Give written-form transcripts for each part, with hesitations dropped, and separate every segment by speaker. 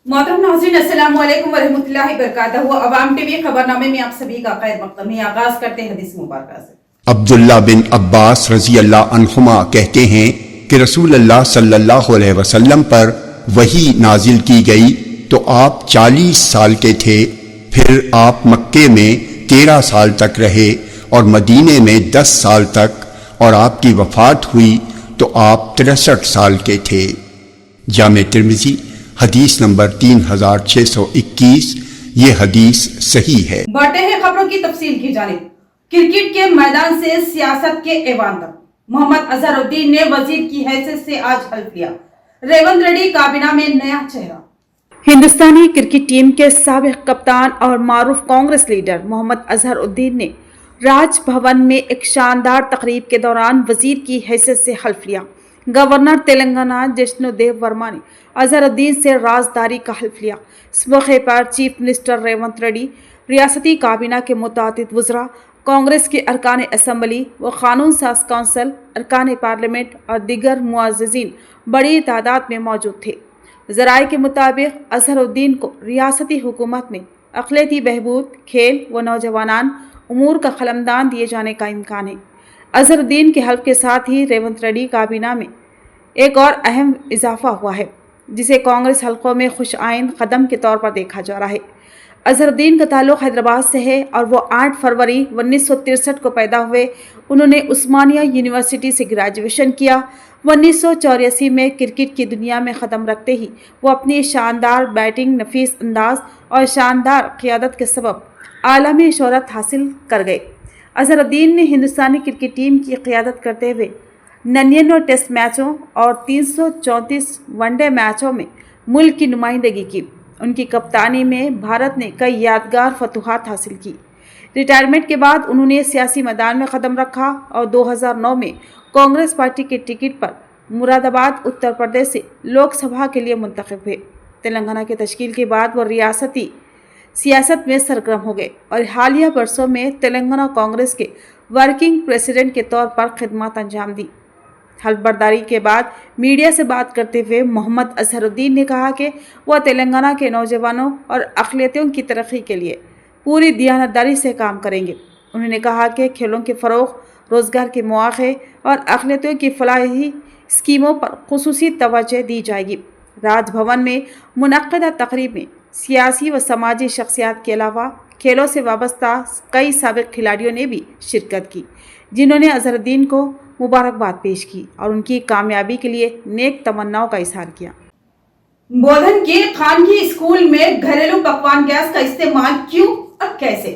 Speaker 1: मोहतरम नाज़रीन, अस्सलाम वालेकुम वरहमतुल्लाहि वबरकातुहू। अवाम टीवी खबरनामे में आप सभी का खैर मक़दम है। आगाज करते हैं हदीस मुबारक से।
Speaker 2: अब्दुल्ला बिन अब्बास रजी अल्लाह अन्हुमा कहते हैं कि रसूल अल्लाह सल्लल्लाहु अलैहि वसल्लम पर वही नाजिल की गई तो आप 40 साल के थे। फिर आप मक्के में 13 साल तक रहे और मदीने में 10 साल तक, और आपकी वफ़ात हुई तो आप 63 साल के थे। जामे तिर्मिज़ी हदीस नंबर 3621। ये हदीस सही है।
Speaker 1: बढ़ते हैं खबरों की तफसील की जानिब। क्रिकेट के मैदान से सियासत के ऐवान तक मोहम्मद अजहरुद्दीन ने वजीर की हैसियत से आज हल्फ लिया। रेवंत रेड्डी काबीना में नया चेहरा। हिंदुस्तानी क्रिकेट टीम के साबिक कप्तान और मारूफ कांग्रेस लीडर मोहम्मद अजहरुद्दीन ने राजभवन में एक शानदार तकरीब के दौरान वजीर की हैसियत से हल्फ लिया। गवर्नर तेलंगाना जिष्णु देव वर्मा ने अजहरुद्दीन से राजदारी का हल्फ लिया। इस मौके पर चीफ मिनिस्टर रेवंत रेड्डी, रियासती काबीना के मुतादिद वज़रा, कांग्रेस के अरकान असम्बली व कानून साज कौंसिल, अरकान पार्लियामेंट और दीगर मुअज़्ज़िज़ीन बड़ी तादाद में मौजूद थे। ज़राए के मुताबिक अजहरुद्दीन को रियासती हुकूमत में अक़लियती बहबूद, खेल व नौजवानान उमूर का क़लमदान दिए जाने का इम्कान है। अजहरुद्दीन के हल्फ के साथ ही रेवंत रेड्डी काबीना में एक और अहम इजाफा हुआ है, जिसे कांग्रेस हल्कों में खुश आइंद कदम के तौर पर देखा जा रहा है। अजहरुद्दीन का ताल्लुक़ हैदराबाद से है और वो 8 फरवरी 1963 को पैदा हुए। उन्होंने उस्मानिया यूनिवर्सिटी से ग्रेजुएशन किया। 1984 में क्रिकेट की दुनिया में क़दम रखते ही वो अपनी शानदार बैटिंग, नफीस अंदाज और शानदार क़ियादत के सबब आलमी शोहरत हासिल कर गए। अजहरुद्दीन ने हिंदुस्तानी क्रिकेट टीम की क़ियादत करते हुए 99 टेस्ट मैचों और 334 वनडे मैचों में मुल्क की नुमाइंदगी की। उनकी कप्तानी में भारत ने कई यादगार फतूहात हासिल की। रिटायरमेंट के बाद उन्होंने सियासी मैदान में कदम रखा और 2009 में कांग्रेस पार्टी के टिकट पर मुरादाबाद उत्तर प्रदेश से लोकसभा के लिए मुंतखब हुए। तेलंगाना की तश्कील के बाद वो रियासती सियासत में सरगर्म हो गए और हालिया बरसों में तेलंगाना कांग्रेस के वर्किंग प्रेसिडेंट के तौर पर खिदमत अंजाम दी। हल्फ बर्दारी के बाद मीडिया से बात करते हुए मोहम्मद अजहरुद्दीन ने कहा कि वह तेलंगाना के नौजवानों और अक़लियतों की तरक्की के लिए पूरी दियानतदारी से काम करेंगे। उन्होंने कहा कि खेलों के फ़रोग़, रोज़गार के मौक़े और अक़लियतों की फलाही स्कीमों पर ख़ुसूसी तवज्जो दी जाएगी। राजभवन में मुनक़्क़दा तक़रीब में सियासी व समाजी शख्सियात के अलावा खेलों से वाबस्ता कई साबिक़ खिलाड़ियों ने भी शिरकत की, जिन्होंने अजहरुद्दीन को मुबारकबाद पेश की और उनकी कामयाबी के लिए नेक तमन्नाओं का इज़हार किया। बोधन के खानगी स्कूल में घरेलू पकवान गैस का इस्तेमाल क्यों और कैसे?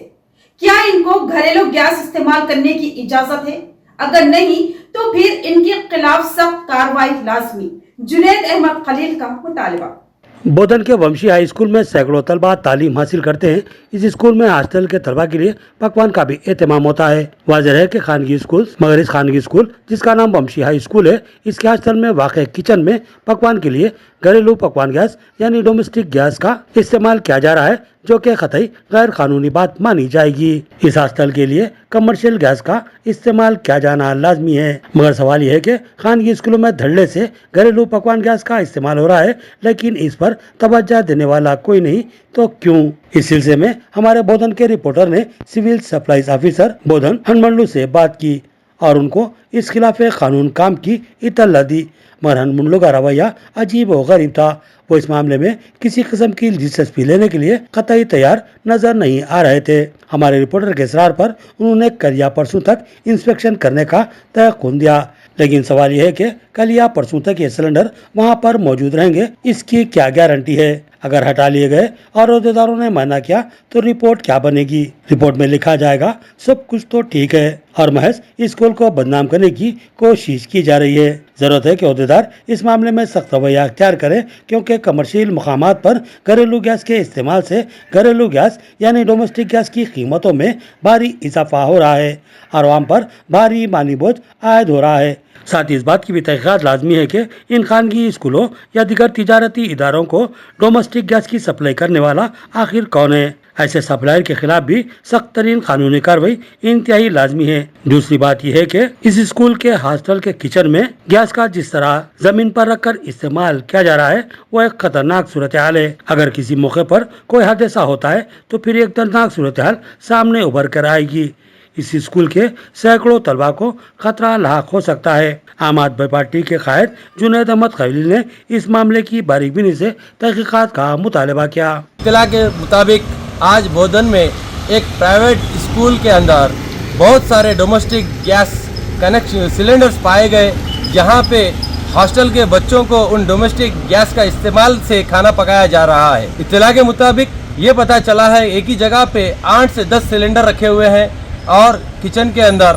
Speaker 1: क्या इनको घरेलू गैस इस्तेमाल करने की इजाजत है? अगर नहीं तो फिर इनके खिलाफ सख्त कार्रवाई लाजमी। जुनैद अहमद खलील का मुतालबा।
Speaker 3: बोधन के वंशी हाई स्कूल में सैकड़ों तलबा तालीम हासिल करते हैं। इस स्कूल में हॉस्टल के तलबा के लिए पकवान का भी एहतमाम होता है। वाज़ेह है कि खानगी स्कूल, मगर इस खानगी स्कूल जिसका नाम वंशी हाई स्कूल है, इसके हॉस्टल में वाक़े किचन में पकवान के लिए घरेलू पकवान गैस यानी डोमेस्टिक गैस का इस्तेमाल किया जा रहा है, जो कि कतई गैर कानूनी बात मानी जाएगी। इस हॉस्टल के लिए कमर्शियल गैस का इस्तेमाल किया जाना लाजमी है, मगर सवाल यह है कि खानगी स्कूलों में धड़ल्ले से घरेलू पकवान गैस का इस्तेमाल हो रहा है, लेकिन इस पर तवज्जो देने वाला कोई नहीं, तो क्यों? इस सिलसिले में हमारे बोधन के रिपोर्टर ने सिविल सप्लाईज ऑफिसर बोधन हनमंडलू से बात की और उनको इस खिलाफ कानून काम की इत्तला दी, मगर हनमंडलू का रवैया अजीब व गरीब था। वो इस मामले में किसी किस्म की दिलचस्पी लेने के लिए कतई तैयार नजर नहीं आ रहे थे। हमारे रिपोर्टर के इसरार पर उन्होंने कल या परसों तक इंस्पेक्शन करने का तयक़ुन दिया, लेकिन सवाल यह है कि कल या परसों तक ये सिलेंडर वहां पर मौजूद रहेंगे, इसकी क्या गारंटी है? अगर हटा लिए गए और अहदेदारों ने मना किया तो रिपोर्ट क्या बनेगी? रिपोर्ट में लिखा जाएगा सब कुछ तो ठीक है और महज स्कूल को बदनाम करने की कोशिश की जा रही है। जरूरत है कि अहदेदार इस मामले में सख्त रवैया अख्तियार करें, क्योंकि कमर्शियल मकामात पर घरेलू गैस के इस्तेमाल से घरेलू गैस यानी डोमेस्टिक गैस की कीमतों में भारी इजाफा हो रहा है और आवाम पर भारी माली बोझ आयद हो रहा है। साथ ही इस बात की भी तहकीकात लाजमी है कि इन खानगी स्कूलों या दीगर तिजारती इदारों को डोमेस्टिक गैस की सप्लाई करने वाला आखिर कौन है। ایسے سپلائر کے خلاف بھی سخت ترین قانونی کارروائی انتہائی لازمی ہے۔ دوسری بات یہ ہے کہ اس اسکول کے ہاسٹل کے کچن میں گیس کا جس طرح زمین پر رکھ کر استعمال کیا جا رہا ہے وہ ایک خطرناک صورتحال ہے۔ اگر کسی موقع پر کوئی حادثہ ہوتا ہے تو پھر ایک دردناک صورتحال سامنے ابھر کر آئے گی۔ اس اسکول کے سینکڑوں طلباء کو خطرہ لاحق ہو سکتا ہے۔ عام آدمی پارٹی کے قائد جنید احمد خلیل نے اس معاملے کی باریک بینی سے تحقیقات کا مطالبہ کیا۔
Speaker 4: اطلاع کے مطابق آج بودھن میں ایک پرائیویٹ اسکول کے اندر بہت سارے ڈومیسٹک گیس کنیکشن سلنڈرز پائے گئے، جہاں پہ ہاسٹل کے بچوں کو ان ڈومیسٹک گیس کا استعمال سے کھانا پکایا جا رہا ہے۔ اطلاع کے مطابق یہ پتہ چلا ہے ایک ہی جگہ پہ 8 سے 10 سلنڈر رکھے ہوئے ہیں اور کچن کے اندر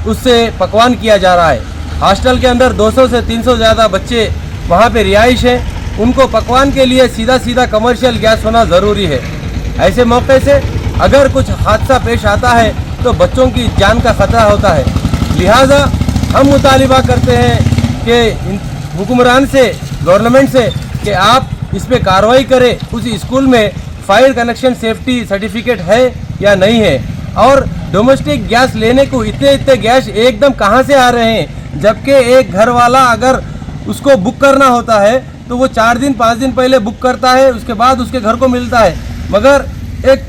Speaker 4: اس سے پکوان کیا جا رہا ہے۔ ہاسٹل کے اندر 200 سے 300 زیادہ بچے وہاں پہ رہائش ہیں، ان کو پکوان کے لیے سیدھا کمرشل گیس ہونا ضروری ہے۔ ایسے موقع سے اگر کچھ حادثہ پیش آتا ہے تو بچوں کی جان کا خطرہ ہوتا ہے، لہٰذا ہم مطالبہ کرتے ہیں کہ حکمران سے، گورنمنٹ سے کہ آپ اس پہ کارروائی کریں۔ اس اسکول میں فائر کنیکشن سیفٹی سرٹیفکیٹ ہے یا نہیں ہے، اور ڈومیسٹک گیس لینے کو اتنے گیس ایک دم کہاں سے آ رہے ہیں، جبکہ ایک گھر والا اگر اس کو بک کرنا ہوتا ہے تو وہ 4 دن 5 دن پہلے بک کرتا ہے، اس کے بعد اس کے گھر کو ملتا ہے، مگر ایک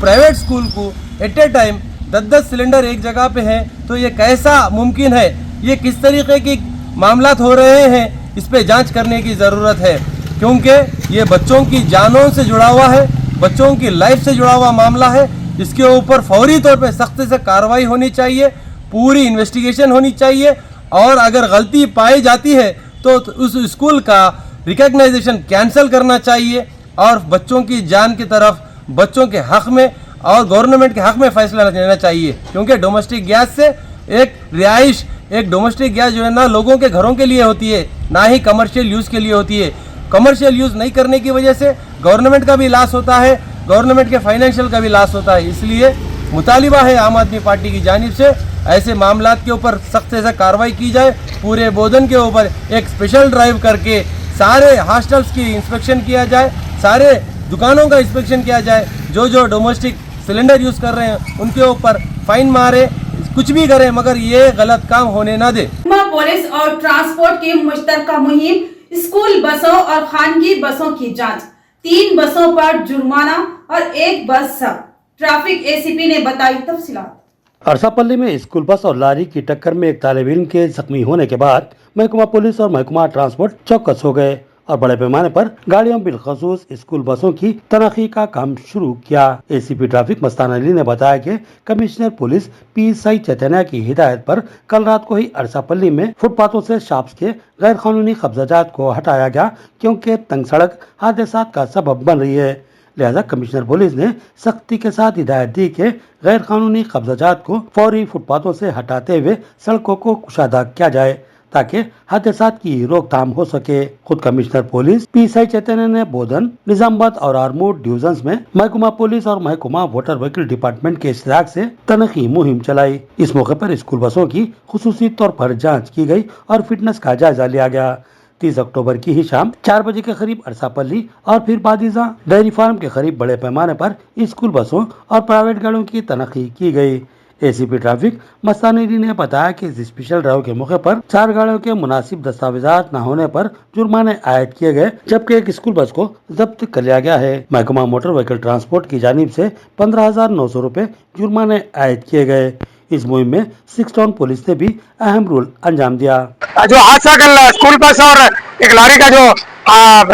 Speaker 4: پرائیویٹ اسکول کو ایٹ اے ٹائم 10 سلنڈر ایک جگہ پہ ہیں تو یہ کیسا ممکن ہے؟ یہ کس طریقے کی معاملات ہو رہے ہیں، اس پہ جانچ کرنے کی ضرورت ہے، کیونکہ یہ بچوں کی جانوں سے جڑا ہوا ہے، بچوں کی لائف سے جڑا ہوا معاملہ ہے۔ اس کے اوپر فوری طور پہ سخت سے کارروائی ہونی چاہیے، پوری انویسٹیگیشن ہونی چاہیے، اور اگر غلطی پائی جاتی ہے تو اس اسکول کا ریکگنائزیشن کینسل کرنا چاہیے، اور بچوں کی جان کی طرف، بچوں کے حق میں اور گورنمنٹ کے حق میں فیصلہ لینا چاہیے، کیونکہ ڈومیسٹک گیس سے ایک رہائش، ایک ڈومیسٹک گیس جو ہے نا لوگوں کے گھروں کے لیے ہوتی ہے، نہ ہی کمرشل یوز کے لیے ہوتی ہے۔ کمرشل یوز نہیں کرنے کی وجہ سے گورنمنٹ کا بھی لاس ہوتا ہے، گورنمنٹ کے فائنینشیل کا بھی لاس ہوتا ہے۔ اس لیے مطالبہ ہے عام آدمی پارٹی کی جانب سے ایسے معاملات کے اوپر سخت سے کارروائی کی جائے، پورے بودھن کے اوپر ایک اسپیشل ڈرائیو کر کے سارے ہاسٹلس کی انسپیکشن کیا جائے، سارے دکانوں کا انسپیکشن کیا جائے، جو ڈومیسٹک سلنڈر یوز کر رہے ہیں ان کے اوپر فائن مارے، کچھ بھی کریں مگر یہ غلط کام ہونے نہ دے۔
Speaker 1: پولیس اور ٹرانسپورٹ کی مشترکہ مہم، اسکول بسوں اور خانگی بسوں کی جانچ، 3 بسوں پر جرمانہ اور 1 بس ضبط۔ ٹریفک اے سی پی نے بتائی تفصیلات۔
Speaker 3: ارسا پلی میں اسکول بس اور لاری کی ٹکر میں ایک طالب علم کے زخمی ہونے کے بعد محکمہ پولیس اور محکمہ ٹرانسپورٹ چوکس ہو گئے اور بڑے پیمانے پر گاڑیوں بالخصوص اسکول بسوں کی تنقیح کا کام شروع کیا۔ اے سی پی ٹریفک مستان علی نے بتایا کہ کمشنر پولیس پی سائی چیتنیا کی ہدایت پر کل رات کو ہی ارسا پلی میں فٹ پاتھوں سے شاپس کے غیر قانونی قبضہ جات کو ہٹایا گیا، کیونکہ تنگ سڑک حادثات کا سبب بن رہی ہے۔ لہذا کمشنر پولیس نے سختی کے ساتھ ہدایت دی کہ غیر قانونی قبضہ جات کو فوری فٹ پاتھوں سے ہٹاتے ہوئے سڑکوں کو کشادہ کیا جائے تاکہ حادثات کی روک تھام ہو سکے۔ خود کمشنر پولیس پی سائی چیتنیا نے بودھن، نظام آباد اور آرمور ڈویژنز میں محکمہ پولیس اور محکمہ موٹر وہیکل ڈپارٹمنٹ کے اشتراک سے تنقیحی مہم چلائی۔ اس موقع پر اسکول بسوں کی خصوصی طور پر جانچ کی گئی اور فٹنس کا جائزہ لیا گیا۔ 30 اکتوبر کی ہی شام 4 بجے کے قریب ارسا پلی اور پھر بادیزہ ڈیری فارم کے قریب بڑے پیمانے پر اسکول بسوں اور پرائیویٹ گاڑیوں کی تنقیح کی گئی۔ اے سی پی ٹریفک مستان علی نے بتایا کہ اس اسپیشل ڈرائیو کے موقع پر 4 گاڑیوں کے مناسب دستاویزات نہ ہونے پر جرمانے عائد کیے گئے، جبکہ ایک اسکول بس کو ضبط کر لیا گیا ہے۔ محکمہ موٹر وہیکل ٹرانسپورٹ کی جانب سے 15,900 روپے جرمانے عائد کیے گئے۔ اس مہم میں 6 ٹاؤن پولیس نے بھی اہم رول انجام دیا۔
Speaker 5: جو حادثہ کل اسکول بس اور ایک لاری کا جو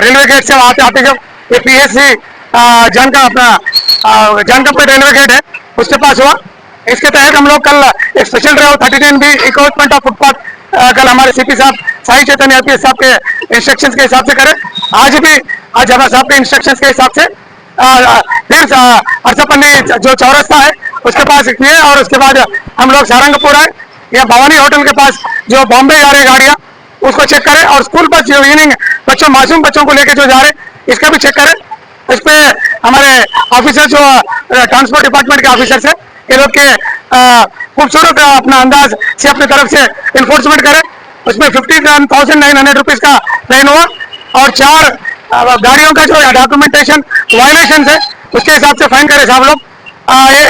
Speaker 5: ریلوے گیٹ سے آتے جو یہ پی ایس سی جان کا ریلوے گیٹ ہے اس کے پاس ہوا، اس کے تحت ہم لوگ کل ایک اسپیشل ڈرائیو 39 بھی انکروچمنٹ آف فٹ پاتھ کل ہمارے سی پی صاحب سائی چیتنیا صاحب کے انسٹرکشن کے حساب سے کرے۔ آج ہمارے صاحب کے انسٹرکشن کے حساب سے پھر ارسا پلی جو چورستہ ہے اس کے پاس کیے، اور اس کے بعد ہم لوگ سارنگ پور آئے یا بھوانی ہوٹل کے پاس جو بامبے جا رہے گاڑیاں اس کو چیک کریں، اور اسکول بس جو ایوننگ معصوم بچوں کو لے کے جو جا رہے اس کا بھی چیک کریں۔ اس پہ ہمارے آفیسر جو ٹرانسپورٹ ڈپارٹمنٹ کے آفیسر ہیں یہ لوگ کے خوبصورت اپنا انداز سے اپنی طرف سے انفورسمنٹ کریں۔ اس میں 51,900 روپیز کا فائن ہوا، اور 4 گاڑیوں کا جو ڈاکومنٹیشن وائلیشن ہے उसके हिसाब से फाइन करे साहब लोग।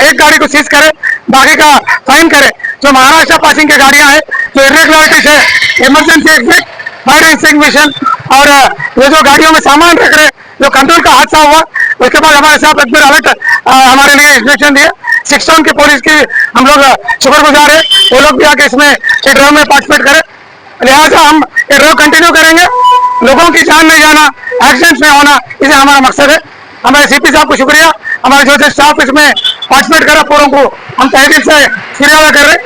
Speaker 5: एक गाड़ी को सीज करे, बाकी का फाइन करे। जो महाराष्ट्र पासिंग की गाड़ियां हैं, जो इरेगुलरिटीज है, इमरजेंसी एग्जिट, फायर एक्सटिंग्विशन और ये जो गाड़ियों में सामान रख रहे, जो कंट्रोल का हादसा हुआ, उसके बाद हमारे साहब एक बार अलर्ट हमारे लिए इंस्ट्रक्शन दिए। 6 टाउन की पुलिस की हम लोग शुक्रगुजार है, वो लोग भी आके इसमें ये ड्राइव में पार्टिसिपेट करें। लिहाजा हम ये ड्राइव कंटिन्यू करेंगे, लोगों की जान नहीं जाना, एक्सीडेंट्स नहीं होना, इसे हमारा मकसद है। हमारे सीपी साहब को शुक्रिया, हमारे जो स्टाफ इसमें पार्टिसिपेट करा पूरों को हम तहरीर से फिरियादा कर रहे हैं।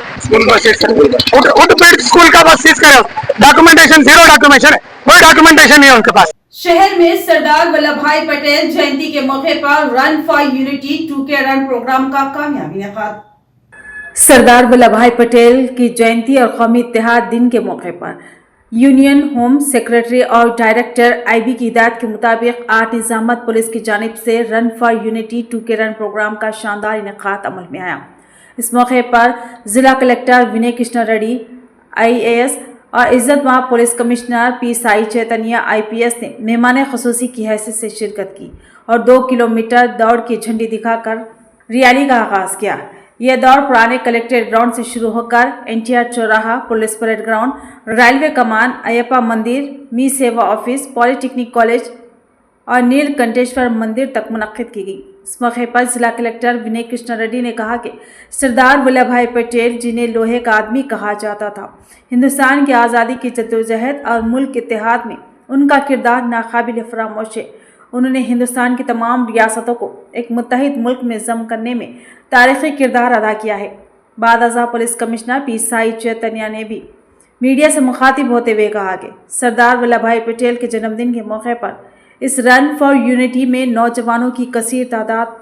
Speaker 5: स्कूल का बस सीज करे, डॉक्यूमेंटेशन जीरो डॉक्यूमेंटेशन है, कोई डॉक्यूमेंटेशन नहीं है उनके पास।
Speaker 1: शहर में सरदार वल्लभ भाई पटेल जयंती के मौके पर run for unity 2K run programme का कामयाबी इनेकाद। सरदार वल्लभ भाई पटेल की जयंती और कौमी इत्तेहाद दिन के मौके पर यूनियन होम सेक्रेटरी और डायरेक्टर आईबी की हिदायत के मुताबिक 8 निजामत पुलिस की जानिब से run for unity 2K run programme का शानदार इनेकाद अमल में आया। इस मौके पर जिला कलेक्टर विनय कृष्ण रेड्डी IAS और इज्जतमाब पुलिस कमिश्नर P साई चैतन्य IPS ने मेहमान खसूसी की हैसियत से शिरकत की और 2 किलोमीटर दौड़ की झंडी दिखाकर रैली का आगाज किया। यह दौड़ पुराने कलेक्ट्रेट ग्राउंड से शुरू होकर NTR चौराहा, पुलिस परेड ग्राउंड, रेलवे कमान, अयप्पा मंदिर, मी सेवा ऑफिस, पॉलिटेक्निक कॉलेज और नीलकंठेश्वर मंदिर तक मुनक्किद की गई। इस मौके पर जिला कलेक्टर विनय कृष्ण रेड्डी ने कहा कि सरदार वल्लभ भाई पटेल, जिन्हें लोहे का आदमी कहा जाता था, हिंदुस्तान की आज़ादी की जद्दोजहद और मुल्क के इत्तेहाद में उनका किरदार नाकाबिल फरामोश है। उन्होंने हिंदुस्तान की तमाम रियासतों को एक मुत्तहिद मुल्क में जम करने में तारीखी किरदार अदा किया है। बाद पुलिस कमिश्नर P साई चैतन्य ने भी मीडिया से मुखातिब होते हुए कहा कि सरदार वल्लभ भाई पटेल के जन्मदिन के मौके पर इस रन फॉर यूनिटी में नौजवानों की कसीर तादाद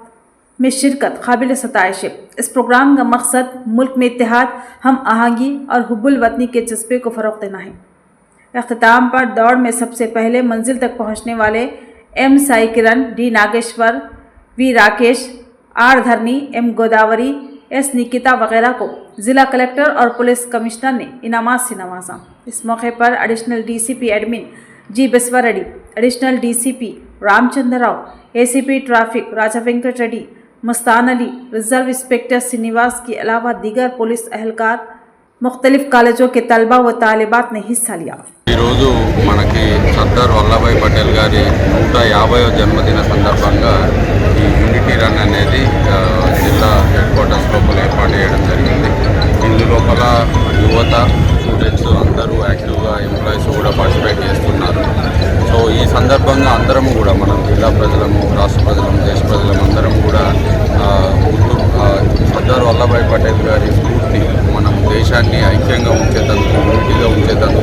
Speaker 1: में शिरकत काबिल सताइश है। इस प्रोग्राम का मकसद मुल्क में इत्तेहाद, हम आहंगी और हुब्बुल वतनी के जज्बे को फ़रोग़ देना है। अख्ताम पर दौड़ में सबसे पहले मंजिल तक पहुँचने वाले M साई किरण, D Nageshwar, V Rakesh, R धरनी, M गोदावरी, S निकिता वगैरह को ज़िला कलेक्टर और पुलिस कमिश्नर ने इनामात से नवाजा। इस मौके पर additional DCP admin G Biswa Reddy, additional DCP Ramchandra Rao, ACP traffic Raja Venkat Reddy, Mastan Ali, reserve inspector Srinivas के अलावा दीगर पुलिस अहलकार, मुख्तलिफ कॉलेजों के तलबा व तालिबात ने हिस्सा लिया।
Speaker 6: ఈరోజు మనకి సర్దార్ వల్లభాయ్ పటేల్ గారి 150వ జన్మదిన సందర్భంగా ఈ యూనిటీ రన్ అనేది జిల్లా హెడ్ క్వార్టర్స్ లోపల ఏర్పాటు చేయడం జరిగింది. ఇందులోపల యువత, స్టూడెంట్స్ అందరూ యాక్టివ్గా, ఎంప్లాయీస్ కూడా పార్టిసిపేట్ చేస్తున్నారు. సో ఈ సందర్భంగా అందరము కూడా మనం జిల్లా ప్రజలము, రాష్ట్ర ప్రజలము, దేశ ప్రజలము అందరం కూడా సర్దార్ వల్లభాయ్ పటేల్ గారి స్ఫూర్తి మనం దేశాన్ని ఐక్యంగా ఉంచేందుకు, యూనిటీగా ఉంచేందుకు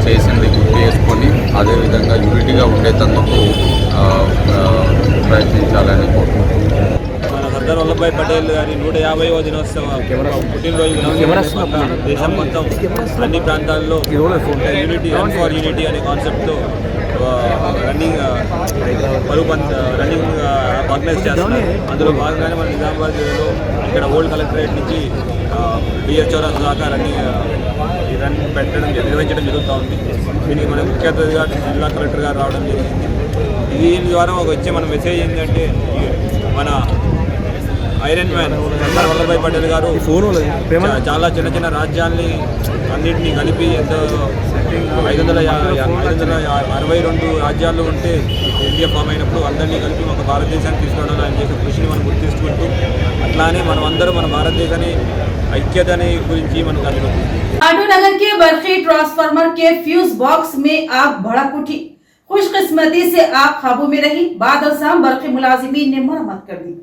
Speaker 6: చేసింది గుర్తు చేసుకొని అదేవిధంగా యూనిటీగా ఉండేందుకు ప్రయత్నించాలని కోరుకుంటున్నాను.
Speaker 7: మన సర్దార్ వల్లభాయ్ పటేల్ గారి 150వ దినోత్సవ పుట్టినరోజు దేశం మొత్తం అన్ని ప్రాంతాల్లో యూనిటీ రన్ ఫర్ యూనిటీ అనే కాన్సెప్ట్తో రన్నింగ్ ఆర్గనైజ్ చేస్తున్నారు. అందులో భాగంగానే మన నిజామాబాద్ జిల్లాలో ఇక్కడ ఓల్డ్ కలెక్టరేట్ నుంచి డిఎస్ చౌరాస్ దాకా రన్ నిర్వహించడం జరుగుతూ ఉంది. దీనికి మన ముఖ్య అతిథిగా జిల్లా కలెక్టర్ గారు రావడం జరిగింది. దీని ద్వారా వచ్చే మన మెసేజ్ ఏంటంటే మన ఐరన్ మ్యాన్ సర్దార్ వల్లభాయ్ పటేల్ గారు చాలా చిన్న చిన్న రాజ్యాల్ని అన్నింటినీ కలిపి 562 రాజ్యాలు ఉంటే ఇండియా ఫామ్ అయినప్పుడు అందరినీ కలిపి ఒక భారతదేశాన్ని తీసుకురావడం ఆయన చేసిన కృషిని మనం గుర్తిస్తుంటూ అట్లానే మనం అందరూ మన భారతదేశాన్ని ఐక్యతని గురించి మనకు అనుకుంటున్నాం.
Speaker 1: आटो नगर के बरखी ट्रांसफार्मर के फ्यूज बॉक्स में आग भड़क उठी। खुशकिस्मती से आग काबू में रही। बाद बरखी मुलाजिमीन ने मरम्मत कर दी।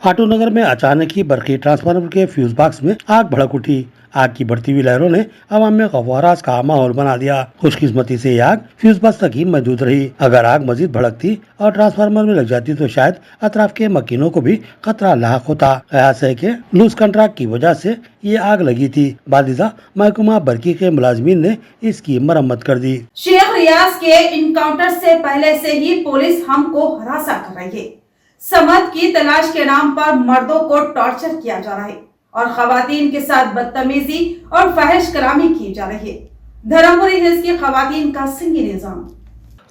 Speaker 3: आटो नगर में अचानक ही बरखी ट्रांसफार्मर के फ्यूज बॉक्स में आग भड़क उठी। आग की बढ़ती हुई लहरों ने अवाम में खौफराज का माहौल बना दिया। खुशकिस्मती से ये आग फ्यूज बॉक्स तक ही मौजूद रही। अगर आग मजीद भड़कती और ट्रांसफार्मर में लग जाती तो शायद अतराफ के मकीनों को भी खतरा लाक होता। कयास है कि लूज कंट्रैक्ट की वजह से ये आग लगी थी। बालिजा महकमा बरकी के मुलाजमीन ने इसकी मरम्मत कर दी।
Speaker 1: शेख रियाज के इनकाउंटर से पहले से ही पुलिस हमको हरासा कर रही है। समद की तलाश के नाम पर मर्दों को टॉर्चर किया जा रहा है और खवातीन के साथ बदतमीजी और फहश कलामी की जा रही है। धर्मपुरी हिल्स की खवातीन का संगीन इल्जाम।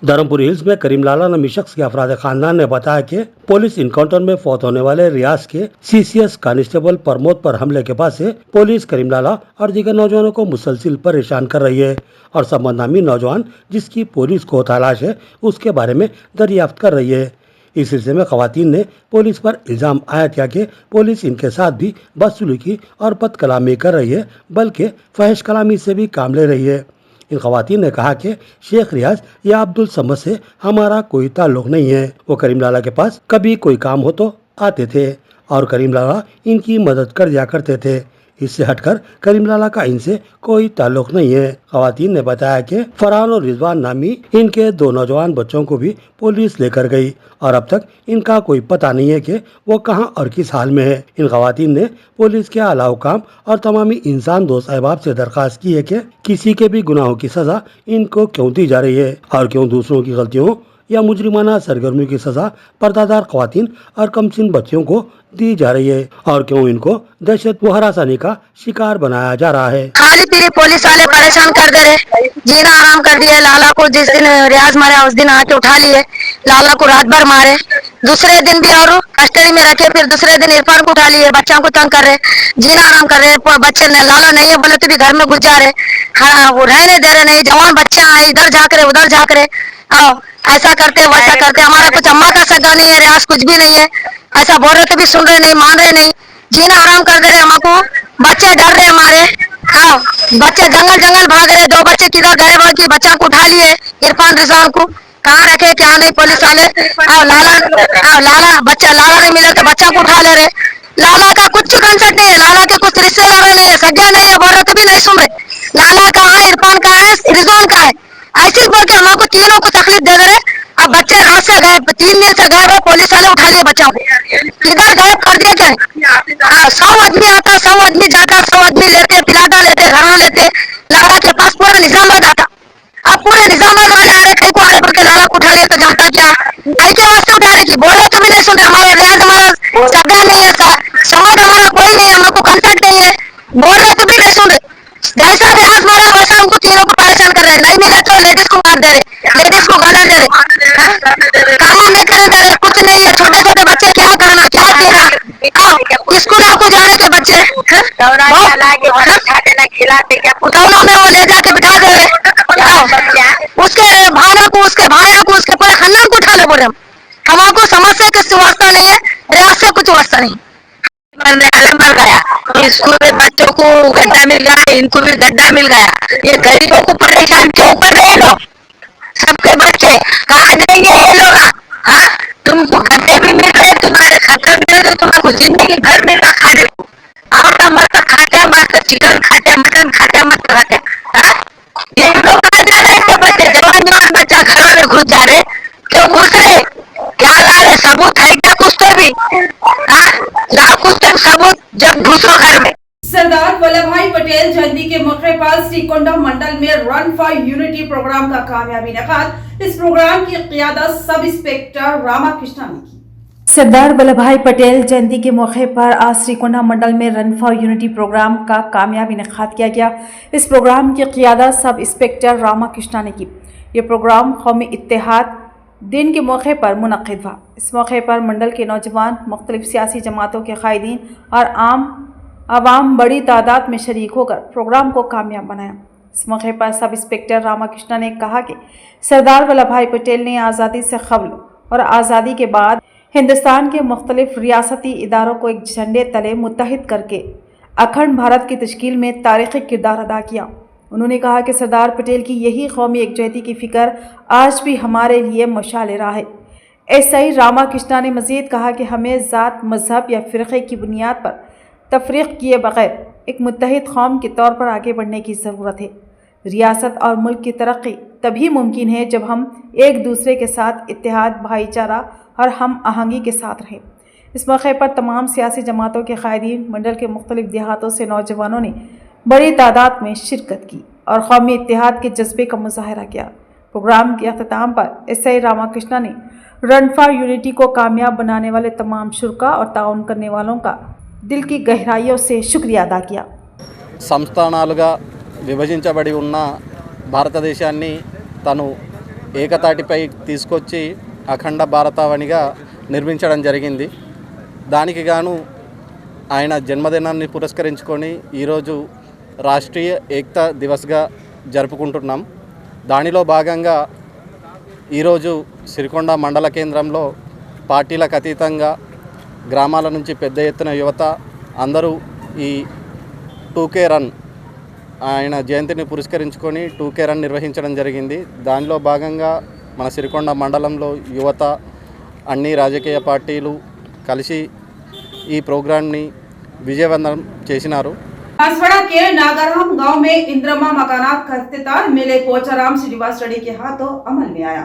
Speaker 3: धर्मपुर हिल्स में करीम लाला नामी शख्स के अफराद खानदान ने बताया कि पुलिस इनकाउंटर में फौत होने वाले रियाज के सीसीएस कांस्टेबल प्रमोद पर हमले के बाद से पुलिस करीम लाला और दीगर नौजवानों को मुसलसिल परेशान कर रही है और संबंध नामी नौजवान जिसकी पुलिस को तलाश है उसके बारे में दरियाफ्त कर रही है। इस सिलसिले में खवातीन ने पुलिस पर इल्जाम आयद किया कि पुलिस इनके साथ भी बदसलूकी और बद कलामी कर रही है, बल्कि फहश कलामी से भी काम ले रही है। इन खवातीन ने कहा कि शेख रियाज या अब्दुल समद से हमारा कोई ताल्लुक नहीं है। वो करीम लाला के पास कभी कोई काम हो तो आते थे और करीम लाला इनकी मदद कर दिया करते थे। इससे हटकर करीम लाला का इनसे कोई ताल्लुक नहीं है। खवातीन ने बताया कि फरहान और रिजवान नामी इनके 2 नौजवान बच्चों को भी पुलिस लेकर गई और अब तक इनका कोई पता नहीं है कि वो कहां और किस हाल में है। इन खवातीन ने पुलिस के आला हुकाम और तमामी इंसान दोस्त अहबाब से दरखास्त की है कि किसी के भी गुनाहों की सजा इनको क्यों दी जा रही है और क्यों दूसरों की गलतियों या मुजरिमाना सरगर्मियों की सजा पर्दादार खवातीन और कमसिन बच्चियों को दी जा रही है और क्यों इनको दहशत व हरासानी का शिकार बनाया जा रहा है।
Speaker 8: खाली पीली पुलिस वाले परेशान कर दे रहे, जीना आराम कर दिए। लाला को जिस दिन रियाज मारा उस दिन आके उठा लिए, लाला को रात भर मारे, दूसरे दिन भी और कस्टडी में रखे, फिर दूसरे दिन इरफान को उठा लिए, बच्चों को तंग कर रहे, जीना आराम कर रहे। बच्चे ने लाला नहीं है बोले तो भी घर में घुस जा रहे, हाँ वो रहने दे रहे नहीं। जवान बच्चे आए इधर झाँक रहे उधर झाँक रहे, ऐसा करते वैसा करते। हमारा कुछ अम्मा का सगा नहीं है, रियाज कुछ भी नहीं है, ऐसा बोल रहे तो भी सुन रहे नहीं, मान रहे नहीं, जीना आराम कर दे रहे हमको। बच्चे डर रहे हमारे, हाँ बच्चे जंगल जंगल भाग रहे। 2 बच्चे किधर गए वो की बच्चा को उठा लिए, इरफान रिजवान को कहाँ रखे क्या नहीं पुलिस वाले। लाला बच्चा लाला नहीं मिले तो बच्चा को उठा ले रहे। लाला का कुछ कंसेंट नहीं है, लाला के कुछ रिश्तेदार नहीं है, सगा नहीं है, बोल रहे तो भी नहीं सुन रहे। लाला का है, इरफान का है, रिजवान का है, ऐसे बोल के हमको तीनों को तकलीफ दे रहे। अब बच्चे रात से गए, 3 दिन से गए, पुलिस वाले उठा लिए बच्चों को, किधर गए कर दिए क्या। 100 आदमी आता, 100 आदमी जाता, 100 आदमी लेते, पिलाता लेते, घर लेते। लाला के पास पूरा निजाम आता, अब पूरे निजाम वाले आ रहे, कहीं को आ रहे बोल के लाला को उठा लिए तो जानता क्या ऐसे वास्ते उठा रहे की बोले तो भी नहीं सुन रहे। हमारे रियाज हमारा सगा नहीं है, समाज हमारा कोई नहीं है, हमको कंसेंट नहीं है, बोल रहे तो भी नहीं सुन रहे। जैसा रियाज मारा वैसा हमको तीनों को परेशान कर रहे, नहीं मिले तो लेडीज को मार दे रहे, लेडीज को गाना दे रहे, काम नहीं करने दे रहे, कुछ नहीं है। छोटे छोटे बच्चे क्या करना क्या देना, स्कूल आपको जाने के बच्चे उठौना में वो ले जाके बिठा दे रहे, उसके भाई को उसके पूरे खानदान को उठा ले बोले। हमको समस्या किस वास्ता नहीं है, रियाज से कुछ वास्ता नहीं। मर गया, स्कूल में बच्चों को गड्ढा मिल गया, इनको भी गड्ढा मिल गया। ये गरीबों को परेशान क्यों कर रहे लोग, सबके बच्चे कहा जाएंगे ये लोग। हाँ तुमको गड्ढे भी मिल रहे, तुम्हारे खतर मिल रहे, तुम्हारे जिंदगी भर में ना खा रहे, और मत खाते मत चिकन खाते मटन खाते मत खाते। ये लोग कहा जा रहे बच्चे जवान बच्चा घरों में घुस जा रहे, क्यों घुस रहे, क्या ला रहे, सबूत है क्या कुछ तो भी, कुछ तो सबूत जब घुसो घर में।
Speaker 1: सरदार वल्लभ भाई पटेल जयंती के मौके पर श्रीकोंडा मंडल में रन फॉर यूनिटी प्रोग्राम का कामयाबी इनेकाद। इस प्रोग्राम की क़ियादत सब इंस्पेक्टर रामाकृष्णा ने की।
Speaker 9: सरदार वल्लभ भाई पटेल जयंती के मौके पर आज श्रीकोंडा मंडल में रन फॉर यूनिटी प्रोग्राम का कामयाबी इनेकाद किया गया। इस प्रोग्राम की क़ियादत सब इंस्पेक्टर रामाकृष्णा ने की। ये प्रोग्राम कौमी इत्तेहाद दिन के मौके पर मुनक़िद हुआ। इस मौके पर मंडल के नौजवान, मुख्तलिफ सियासी जमातों के कायदीन और आवाम बड़ी तादाद में शरीक होकर प्रोग्राम को कामयाब बनाया। इस मौके पर सब इंस्पेक्टर रामाकृष्णा ने कहा कि सरदार वल्लभ भाई पटेल ने आज़ादी से क़ब्ल और आज़ादी के बाद हिंदुस्तान के मुख्तलिफ रियासती इदारों को एक झंडे तले मुत्तहिद करके अखंड भारत की तश्कील में तारीख़ी किरदार अदा किया। उन्होंने कहा कि सरदार पटेल की यही कौमी एकजहती की फ़िक्र आज भी हमारे लिए मशाल राह है। एसआई रामाकृष्णा ने मज़ीद कहा कि हमें ज़ात, मज़हब या फ़िरक़े की बुनियाद पर तफरीक़ किए बग़ैर एक मुत्तहिद कौम के तौर पर आगे बढ़ने की ज़रूरत है। रियासत और मुल्क की तरक्की तभी मुमकिन है जब हम एक दूसरे के साथ इत्तेहाद, भाईचारा और हम आहंगी के साथ रहें। इस मौके पर तमाम सियासी जमातों के कायदीन, मंडल के मुख्तलिफ देहातों से नौजवानों ने बड़ी तादाद में शिरकत की और कौमी इत्तेहाद के जज्बे का मुजाहरा किया। प्रोग्राम के अख्ताम पर एसआई रामाकृष्णा ने रन फॉर यूनिटी को कामयाब बनाने वाले तमाम शुरा और ताउन करने वालों का दिल की गहराइयों से शुक्रिया अदा किया।
Speaker 10: సంస్థానాలుగా విభజించబడి ఉన్న భారతదేశాన్ని తను ఏకతాటిపై తీసుకొచ్చి అఖండ భారతావనిగా నిర్మించడం జరిగింది. దానికి గాను ఆయన జన్మదినాన్ని పురస్కరించుకొని ఈరోజు రాష్ట్రీయ ఏకతా దివస్గా జరుపుకుంటున్నాం. దానిలో భాగంగా ఈరోజు సిరికొండ మండల కేంద్రంలో పార్టీలకు అతీతంగా గ్రామాల నుంచి పెద్ద ఎత్తున యువత అందరూ ఈ 2K రన్ ఆయన జయంతిని పురస్కరించుకొని 2K రన్ నిర్వహించడం జరిగింది. దానిలో భాగంగా మన సిరికొండ మండలంలో యువత అన్ని రాజకీయ పార్టీలు కలిసి ఈ ప్రోగ్రామ్ని విజయవంతం చేసినారు.
Speaker 1: बांसवाड़ा के नागाराम गांव में इंद्रमा मकानात का इफ्तिताह मेले पोचाराम श्रीनिवास रेड्डी के हाथों अमल में आया।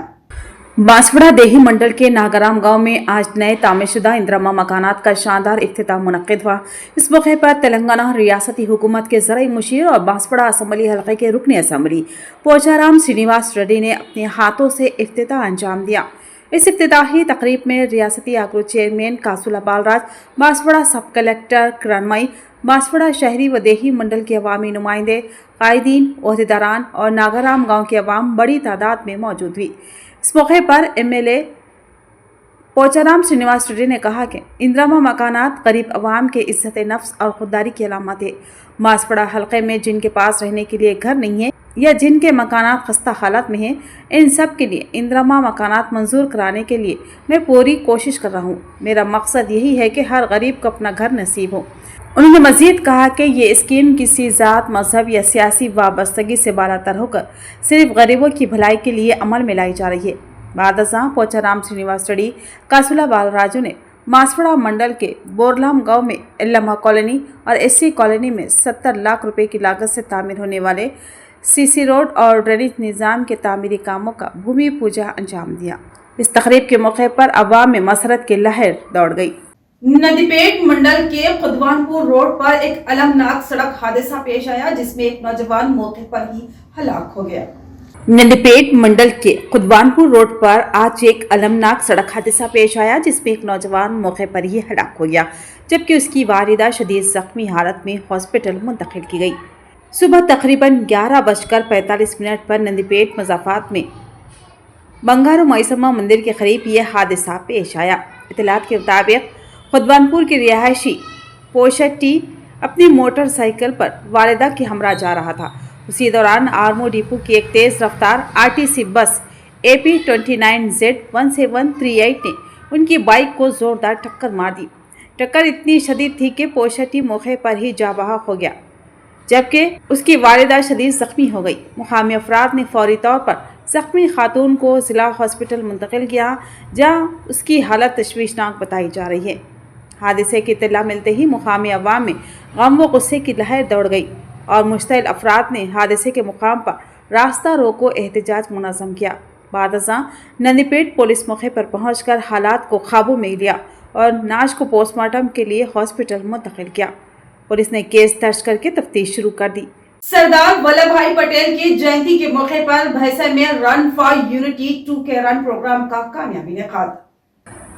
Speaker 1: बांसवाड़ा देही मंडल के नागाराम गांव में आज नए तामीरशुदा इंद्रमा मकानात का शानदार इफ्तिताह मुनक्किद हुआ। इस मौके पर तेलंगाना रियासती हुकूमत के ज़राई मुशीर और बांसवाड़ा असम्बली हल्के के रुकन असम्बली पोचाराम श्रीनिवास रेड्डी ने अपने हाथों से इफ्तिताह अंजाम दिया। इस इफ्तिताही तकरीब में रियासती आगरो चेयरमैन कासुला बालराज, बांसवाड़ा सब कलेक्टर किरणमयी, बांसवाड़ा शहरी व देही मंडल के अवामी नुमाइंदे, कायदीन, ओहदेदारान और नागाराम गांव के अवाम बड़ी तादाद में मौजूद हुई। इस मौके पर MLA पोचाराम श्रीनिवास रेड्डी ने कहा कि इंदिरमा मकानात गरीब अवाम के इज्जत नफ्स और खुददारी की अलामत है। बांसवाड़ा हल्के में जिनके पास रहने के लिए घर नहीं है या जिनके मकानात खस्ता हालत में हैं, इन सब के लिए इंदिरमा मकानात मंजूर कराने के लिए मैं पूरी कोशिश कर रहा हूँ। मेरा मकसद यही है कि हर गरीब को अपना घर नसीब हो। उन्होंने मजीद कहा कि ये स्कीम किसी ज़ात, मजहब या सियासी वाबस्तगी से बालातर होकर सिर्फ गरीबों की भलाई के लिए अमल में लाई जा रही है। बादशाह पोचाराम श्रीनिवास रेड्डी कासुला बालराजू ने बांसवाड़ा मंडल के बोरलाम गांव में एल्लमा कॉलोनी और SC कॉलोनी में 70 लाख रुपए की लागत से तामीर होने वाले CC रोड और ड्रेनेज निज़ाम के तामीरी कामों का भूमि पूजा अंजाम दिया। इस तकरीब के मौके पर अवाम में मसरत की लहर दौड़ गई। नदीपेट मंडल के खुदवानपुर रोड पर एक अलमनाक सड़क हादसा पेश आया जिसमें एक नौजवान मौके पर ही हलाक हो गया। नदीपेट मंडल के खुदवानपुर रोड पर आज एक अलमनाक सड़क हादसा पेश आया जिसमें एक नौजवान मौके पर ही हलाक हो गया जबकि उसकी वालिदा शदीद जख्मी हालत में हॉस्पिटल मुंतकिल की गई। सुबह तकरीबन 11:45 पर नदीपेट मजाफात में बंगारू मैसम्मा मंदिर के करीब यह हादसा पेश आया। इतलात के मुताबिक खुदवानपुर के रिहायशी पोशट्टी अपनी मोटरसाइकिल पर वालिदा के हमरा जा रहा था। उसी दौरान आर्मो डिपो की एक तेज़ रफ्तार RTC बस AP 29Z1738 ने उनकी बाइक को ज़ोरदार टक्कर मार दी। टक्कर इतनी शदीद थी कि पोशट्टी मौके पर ही जा बहाक हो गया जबकि उसकी वालिदा शदीद ज़ख्मी हो गई। मुकामी अफराद ने फौरी तौर पर ज़ख्मी खातून को ज़िला हॉस्पिटल मुंतकिल किया जहाँ उसकी हालत तशवीशनाक बताई जा रही है। हादसे की इत्तला मिलते ही मुकामी अवाम में गम व गुस्से की लहर दौड़ गई और मुश्तइल अफराद ने हादसे के मुकाम पर रास्ता रोको एहतजाज मुनज़्ज़म किया। बादशाह नदीपेट पुलिस मौके पर पहुंचकर हालात को काबू में लिया और नाश को पोस्टमार्टम के लिए हॉस्पिटल मुंतकिल किया। पुलिस ने केस दर्ज करके तफ्तीश शुरू कर दी। सरदार वल्लभ भाई पटेल की जयंती के मौके पर भैंसा में run for unity 2K run programme का कामयाबी इनेकाद।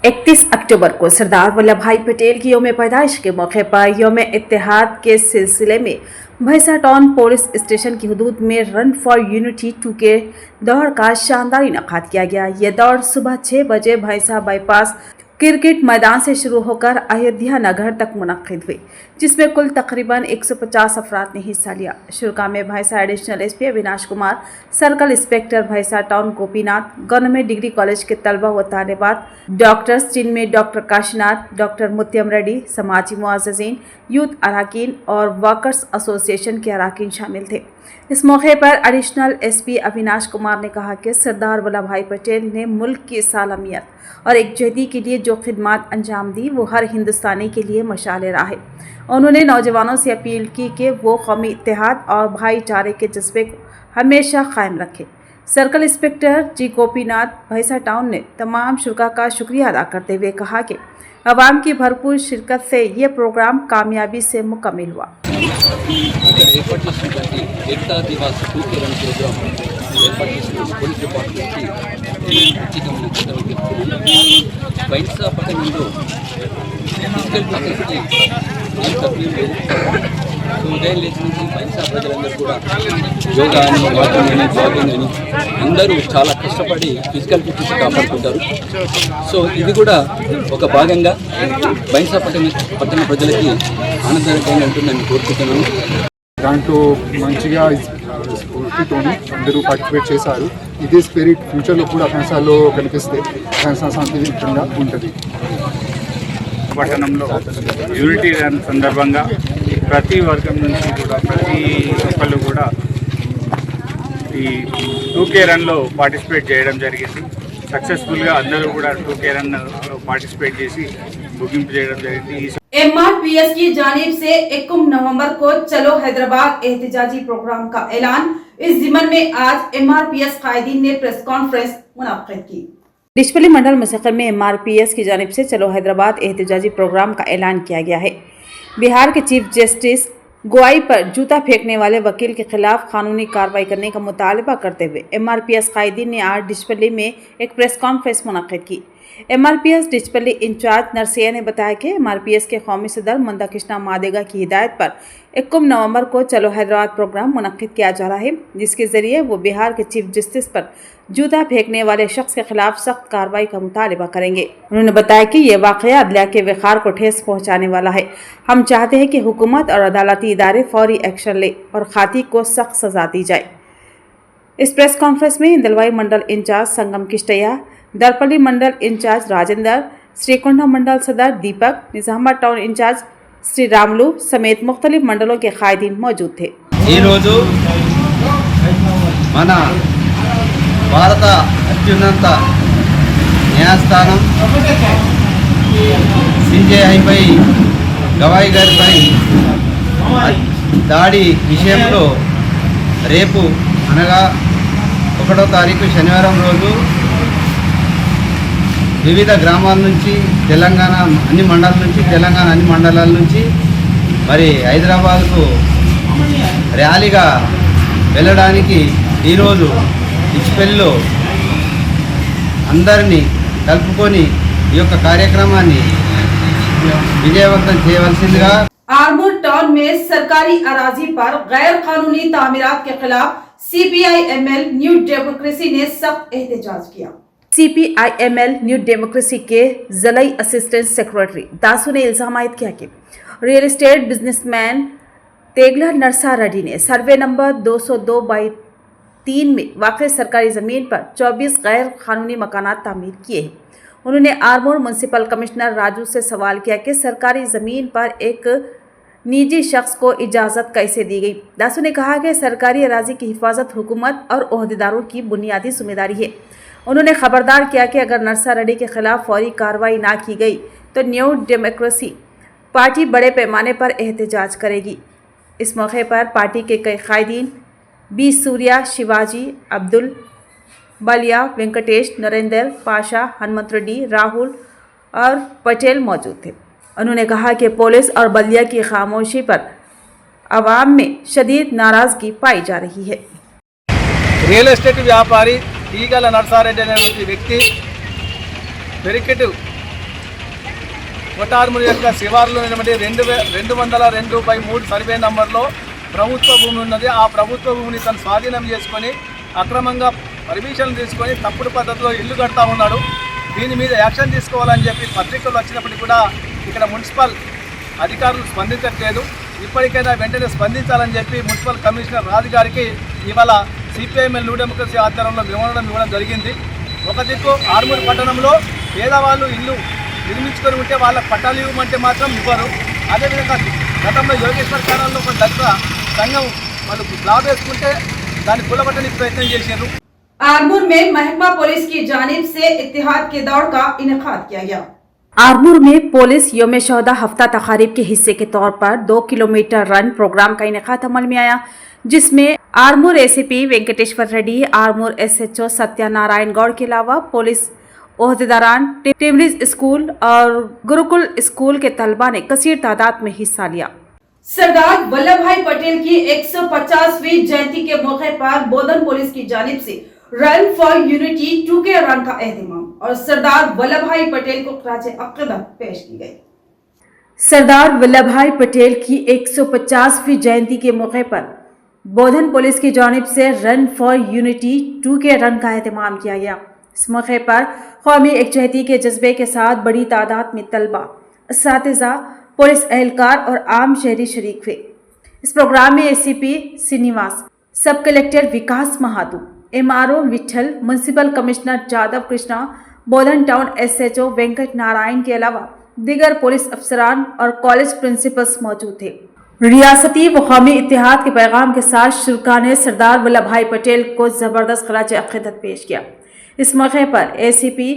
Speaker 1: 31 अक्टूबर को सरदार वल्लभ भाई पटेल की यौम पैदाइश के मौके पर यौम इत्तेहाद के सिलसिले में भैंसा टाउन पुलिस स्टेशन की हदूद में रन फॉर यूनिटी 2K दौड़ का शानदार इनेकाद किया गया। यह दौड़ सुबह 6 बजे भैंसा बाईपास क्रिकेट मैदान से शुरू होकर अयोध्या नगर तक मुनक्किद हुई जिसमें कुल तकरीबन 150 अफराद ने हिस्सा लिया। शुरा में Bhainsa additional SP Avinash Kumar, circle inspector Bhainsa town Gopinath, government degree college के तलबा व तालिबात, डॉक्टर्स जिनमें डॉक्टर काशीनाथ, डॉक्टर मुत्यम रेड्डी, समाजी मुआज़्ज़ीन, यूथ अरकान और वर्कर्स एसोसिएशन के अरकान शामिल थे। इस मौके पर एडिशनल SP अविनाश कुमार ने कहा कि सरदार वल्लभ भाई पटेल ने मुल्क की सालमियत और एकजहती के लिए जो खिदमात अंजाम दी वो हर हिंदुस्तानी के लिए मशाल राह है। उन्होंने नौजवानों से अपील की कि वो कौमी इत्तेहाद और भाईचारे के जज्बे को हमेशा कायम रखें। सर्कल इंस्पेक्टर जी गोपीनाथ भैंसा टाउन ने तमाम शुरा का शुक्रिया अदा करते हुए कहा कि आवाम की भरपूर शिरकत से ये प्रोग्राम कामयाबी से मुकम्मल हुआ।
Speaker 11: एकता दिवस 2K रन प्रोग्राम పోలీస్ డిపార్ట్మెంట్కి ఉచితంగా భైంసా పట్టణంలో ఫిజికల్ ఫిట్నెస్కి అంత ఫీల్ లేదు. సో ఉదయం లేచి నుంచి బైన్సా ప్రజలందరూ కూడా యోగా అని వాకింగ్ అని జాగింగ్ అని అందరూ చాలా కష్టపడి ఫిజికల్ ఫిట్నెస్ కాపాడుకుంటారు. సో ఇది కూడా ఒక భాగంగా బైన్సా పట్టణ ప్రజలకి ఆనందకరంగా ఉంటుందని కోరుకుంటున్నాను.
Speaker 12: దాంట్లో మంచిగా స్ఫూర్తితోని అందరూ పార్టిసిపేట్ చేశారు. ఇదే స్పిరిట్ ఫ్యూచర్లో కూడా కనసాల్లో కనిపిస్తే కనసా శాంతియుతంగా ఉంటుంది.
Speaker 13: పట్టణంలో యూనిటీ రన్ సందర్భంగా ప్రతి వర్గం నుంచి కూడా ప్రతి ఒక్కళ్ళు కూడా ఈ 2K రన్లో పార్టిసిపేట్ చేయడం జరిగింది. సక్సెస్ఫుల్గా అందరూ కూడా 2K రన్ పార్టిసిపేట్ చేసి ముగింపు చేయడం జరిగింది.
Speaker 1: MRPS की जानिब से 21 नवंबर को चलो हैदराबाद एहतिजाजी प्रोग्राम का ऐलान। इस जिमन में आज MRPS कायदीन ने प्रेस कॉन्फ्रेंस मुनक्किद की।
Speaker 9: डिशपल्ली मंडल मुसक्कर में MRPS की जानिब से चलो हैदराबाद एहतिजाजी प्रोग्राम का ऐलान किया गया है। बिहार के चीफ जस्टिस गवाही पर जूता फेंकने वाले वकील के खिलाफ कानूनी कार्रवाई करने का मुतालबा करते हुए MRPS कायदीन ने आज डिशपल्ली में एक प्रेस कॉन्फ्रेंस मुनक्किद की। MRPS डिशपल्ली इंचार्ज नरसिया ने बताया कि MRPS के कौमी सदर मंदाकृष्णा मादेगा की हिदायत पर 21 नवंबर को चलो हैदराबाद प्रोग्राम मुनक्किद किया जा रहा है, जिसके जरिए वो बिहार के चीफ जस्टिस पर जूता फेंकने वाले शख्स के खिलाफ सख्त कार्रवाई का मुतालबा करेंगे। उन्होंने बताया कि ये वाक़या अदलिया के वक़ार को ठेस पहुँचाने वाला है। हम चाहते हैं कि हुकूमत और अदालती इदारे फौरी एक्शन ले और खातिक को सख्त सज़ा दी जाए। इस प्रेस कॉन्फ्रेंस में इंदलवाई मंडल इंचार्ज संगम किष्टैया, दरपल्ली मंडल इंचार्ज राजेंद्र, श्रीकुंडा मंडल सदर दीपक, निजामाबाद टाउन इंचार्ज श्री रामलू समेत मुख्तलिफ मंडलों के कायदीन मौजूद थे।
Speaker 10: మన భారత అత్యున్నత న్యాయస్థానం సిజేఐపై గవాయి గారిపై దాడి విషయంలో రేపు అనగా 1వ తారీఖు శనివారం రోజు వివిధ గ్రామాల నుంచి తెలంగాణ అన్ని మండలాల నుంచి మరి హైదరాబాద్కు ర్యాలీగా వెళ్ళడానికి ఈరోజు డిచ్పల్లిలో అందరినీ కలుపుకొని ఈ యొక్క కార్యక్రమాన్ని విజయవంతం చేయవలసిందిగా।
Speaker 1: आरमूर टाउन में सरकारी अराजी पर गैर कानूनी तामीरात के खिलाफ CPI-ML न्यू डेमोक्रेसी ने सख्त एहतजाज किया। CPI-ML न्यू डेमोक्रेसी के जिला असिस्टेंट सेक्रेटरी दासू ने इल्जाम आयद किया कि real estate businessman Tegla Narsa Reddy ने सर्वे नंबर 202/3 में वाक़ सरकारी ज़मीन पर 24 गैर कानूनी मकानात तामीर किए हैं। उन्होंने आरमूर म्यूनसिपल कमिश्नर राजू से सवाल किया कि सरकारी ज़मीन पर एक निजी शख्स को इजाज़त कैसे दी गई। दासू ने कहा कि सरकारी अराजी की हिफाजत हुकूमत और ओहदेदारों की बुनियादी जिम्मेदारी है। उन्होंने खबरदार किया कि अगर नरसा रेड्डी के खिलाफ फौरी कार्रवाई ना की गई तो न्यू डेमोक्रेसी पार्टी बड़े पैमाने पर एहतजाज करेगी। इस मौके पर पार्टी के कई कायदीन बी सूर्या, शिवाजी, अब्दुल, बलिया, वेंकटेश, नरेंद्र, पाशा, हनुमंत रेड्डी, राहुल और पटेल मौजूद थे। उन्होंने कहा कि पुलिस और बलिया की खामोशी पर आवाम में शदीद नाराज़गी पाई जा रही है।
Speaker 10: రియల్ ఎస్టేట్ వ్యాపారి ఈగల నర్సారెడ్డి అనే వ్యక్తి పెరికెట్ కొటార్మురి యొక్క శివారులో 202/3 సర్వే నంబర్లో ప్రభుత్వ భూమి ఉన్నది. ఆ ప్రభుత్వ భూమిని తను స్వాధీనం చేసుకొని అక్రమంగా పర్మిషన్లు తీసుకొని తప్పుడు పద్ధతిలో ఇల్లు కడతా ఉన్నాడు. దీని మీద యాక్షన్ తీసుకోవాలని చెప్పి పత్రికలు వచ్చినప్పటికీ కూడా ఇక్కడ మున్సిపల్ అధికారులు స్పందించట్లేదు. ఇప్పటికైనా వెంటనే స్పందించాలని చెప్పి మున్సిపల్ కమిషనర్ రాజు గారికి ఇవాళ CPI-ML న్యూ డెమోక్రసీ ఆధ్వర్యంలో మెమోరాండం ఇవ్వడం జరిగింది. ఒక దిక్కు ఆర్మూర్ పట్టణంలో పేదవాళ్ళు ఇల్లు నిర్మించుకొని ఉంటే వాళ్ళ పట్టాలు ఇవ్వమంటే మాత్రం ఇవ్వరు. అదేవిధంగా గతంలో యోగేశ్వర్ ఛానల్లో ఒక దళిత సంఘం వాళ్ళు బ్లాగ్ వేసుకుంటే దాన్ని కూలబట్టడానికి ప్రయత్నం చేశారు.
Speaker 1: आरमूर में महकमा पुलिस की जानिब से इत्तिहाद के दौड़ का इनेकाद किया गया। आरमूर में पुलिस यौम शोहदा हफ्ता तकारीब के हिस्से के तौर पर 2 किलोमीटर रन प्रोग्राम का इनेकाद अमल में आया, जिसमें आरमूर ACP वेंकटेश्वर रेड्डी, आरमूर SHO सत्यानारायण गौड़ के अलावा पुलिस ओहदेदारान, टिमरीज स्कूल और गुरुकुल स्कूल के तलबा ने कसीर तादाद में हिस्सा लिया। सरदार वल्लभ भाई पटेल की 150वीं जयंती के मौके पर बोधन पुलिस की जानिब से run for unity 2K run का एहतमाम और सरदार वल्लभ भाई पटेल को खराज अक़ीदत पेश की गई।
Speaker 9: सरदार वल्लभ भाई पटेल की 150वीं जयंती के मौके पर बोधन पुलिस की जानिब से run for unity 2K run का एहतमाम किया गया। इस मौके पर कौमी एकजहती के जज्बे के साथ बड़ी तादाद में तलबा, असातिज़ा, पुलिस एहलकार और आम शहरी शरीक हुए। इस प्रोग्राम में ACP Srinivas, sub collector Vikas Mahatu, MRO Vithal, municipal commissioner Jadhav Krishna, Bodhan town SHO Venkat Narayana के अलावा दीगर पुलिस अफसरान और कॉलेज प्रिंसिपल्स मौजूद थे। रियासती व कौमी इत्तेहाद के पैगाम के साथ शुरा ने सरदार वल्लभ भाई पटेल को जबरदस्त खराज अक़ीदत पेश किया। इस मौके पर ACP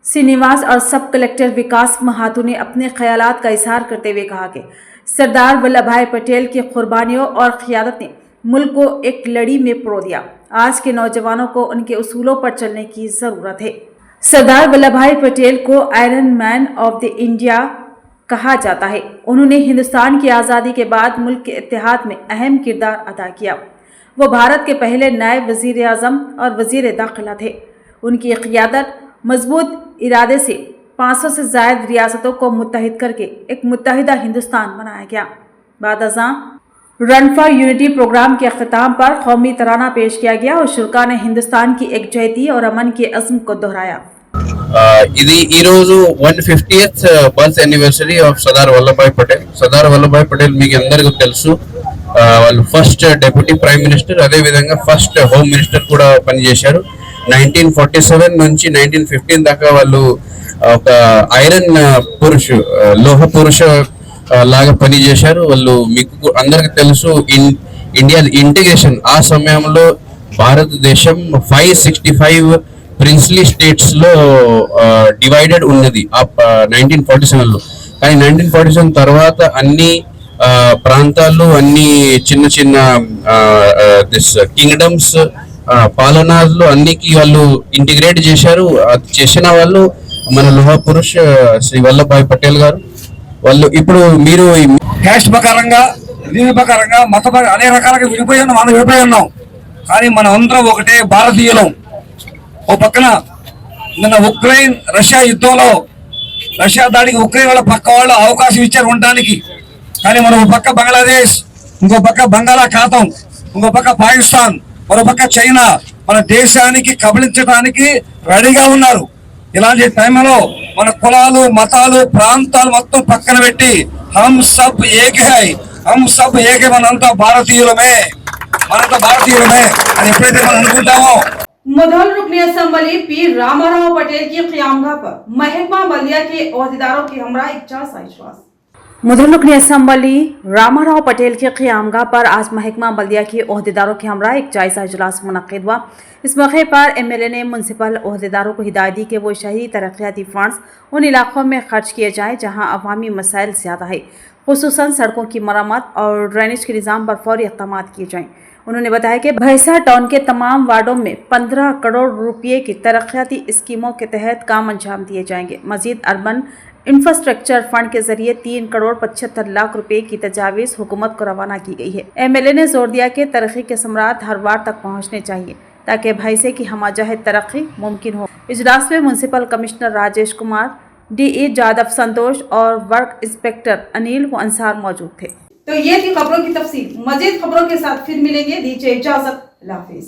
Speaker 9: श्रीनिवास और सब कलेक्टर विकास महातू ने अपने ख्यालात का इजहार करते हुए कहा कि सरदार वल्लभ भाई पटेल की कुर्बानियों और क़ियादत ने मुल्क को एक लड़ी में परो दिया। आज के नौजवानों को उनके उसूलों पर चलने की ज़रूरत है। सरदार वल्लभ भाई पटेल को iron man of the India कहा जाता है। उन्होंने हिंदुस्तान की आज़ादी के बाद मुल्क के इत्तेहाद में अहम किरदार अदा किया। वो भारत के पहले नायब वज़ीर आज़म और वज़ीर दाखिला थे। उनकी क़ियादत, मजबूत इरादे से 500 से ज़ायद रियासतों को मुत्तहिद करके एक मुत्तहिदा हिंदुस्तान बनाया गया। बाद अज़ां रन फॉर यूनिटी प्रोग्राम के अख्ताम पर कौमी तराना पेश किया गया और शुरा ने हिंदुस्तान की एकजहती और अमन के अज़्म को दोहराया।
Speaker 14: ఇది ఈ రోజు 150th birth anniversary of Sardar Vallabhbhai Patel. Sardar Vallabhbhai Patel మీకు అందరికీ తెలుసు, వాళ్ళు ఫస్ట్ డెప్యూటీ ప్రైమ్ మినిస్టర్, అదే విధంగా ఫస్ట్ హోమ్ మినిస్టర్ కూడా పనిచేశారు. 1947 నుంచి 1915 దాకా వాళ్ళు ఒక ఐరన్ పురుష, లోహ పురుష లాగా పనిచేశారు. వాళ్ళు మీకు అందరికి తెలుసు, ఇండియా ఇంటిగ్రేషన్ ఆ సమయంలో భారతదేశం 565 ప్రిన్స్లీ స్టేట్స్ లో డివైడెడ్ ఉన్నది 1947 లో. కానీ 1947 తర్వాత అన్ని ప్రాంతాలు, అన్ని చిన్న చిన్న కింగ్డమ్స్, పాలనాలు అన్నికి వాళ్ళు ఇంటిగ్రేట్ చేశారు. చేసిన వాళ్ళు మన లోహ పురుష్ శ్రీ వల్లభాయ్ పటేల్ గారు. వాళ్ళు ఇప్పుడు మీరు
Speaker 5: క్యాస్ట్ ప్రకారంగా, దీని ప్రకారంగా, మత అనేక రకాలుగా విడిపోయి ఉన్నాం, మనం విడిపోయి ఉన్నాం. కానీ మనం అందరం ఒకటే భారతీయులం. ఓ పక్కన నిన్న ఉక్రెయిన్ రష్యా యుద్ధంలో, రష్యా దాడికి ఉక్రెయిన్ వాళ్ళ పక్క వాళ్ళు అవకాశం ఇచ్చారు ఉండడానికి. కానీ మనం ఒక పక్క బంగ్లాదేశ్, ఇంకో పక్క బంగాళాఖాతం, ఇంకో పక్క పాకిస్తాన్, మరో పక్క చైనా మన దేశానికి కబళించడానికి రెడీగా ఉన్నారు. ఇలాంటి టైంలో మన కులాలు, మతాలు, ప్రాంతాలు మొత్తం పక్కన పెట్టి హమ్ సబ్ ఏక్ హై, హమ్ సబ్ ఏక్ హై, మనంతా భారతీయులమే, మనంతా భారతీయులమే అని ఎప్పుడైతే మనం అనుకుంటామో,
Speaker 1: मुधोल रुकनी असम्बली पीर रामाराव पटेल की क़यामगाह पर महकमा बल्दिया के ओहदेदारों के हमरा इजाज़त आश्वास।
Speaker 9: मुधोल रुकनी असम्बली रामाराव पटेल के क़यामगाह पर आज महकमा बल्दिया के ओहदेदारों के हमरा एक जायज़ा इजलास मुनक़्क़िद हुआ। इस मौके पर MLA ने म्यूनसिपल ओहदेदारों को हिदायत दी कि वो शहरी तरक्याती फंड्स उन इलाकों में खर्च किए जाएँ जहाँ अवामी मसाइल ज़्यादा है, खुसूसन सड़कों की मरम्मत और ड्रेनेज के निज़ाम पर फौरी इक़दाम किए जाएँ। उन्होंने बताया कि भैंसा टाउन के तमाम वार्डों में 15 करोड़ रुपये की तरक्याती स्कीमों के तहत काम अंजाम दिए जाएंगे। मजीद अर्बन इंफ्रास्ट्रक्चर फंड के जरिए 3 करोड़ 75 लाख रुपए की तजावीज़ हुकूमत को रवाना की गई है। MLA ने जोर दिया कि तरक्की के समरात हर वार्ड तक पहुँचने चाहिए ताकि भैंसे की हमाजहत तरक्की मुमकिन हो। इजलास में municipal commissioner Rajesh Kumar, DE Jadhav Santosh और वर्क इंस्पेक्टर अनिल व अंसार मौजूद थे।
Speaker 1: तो ये थी खबरों की तफसील। मजीद खबरों के साथ फिर मिलेंगे। दीजिए इजाजत। अल्लाह हाफिज।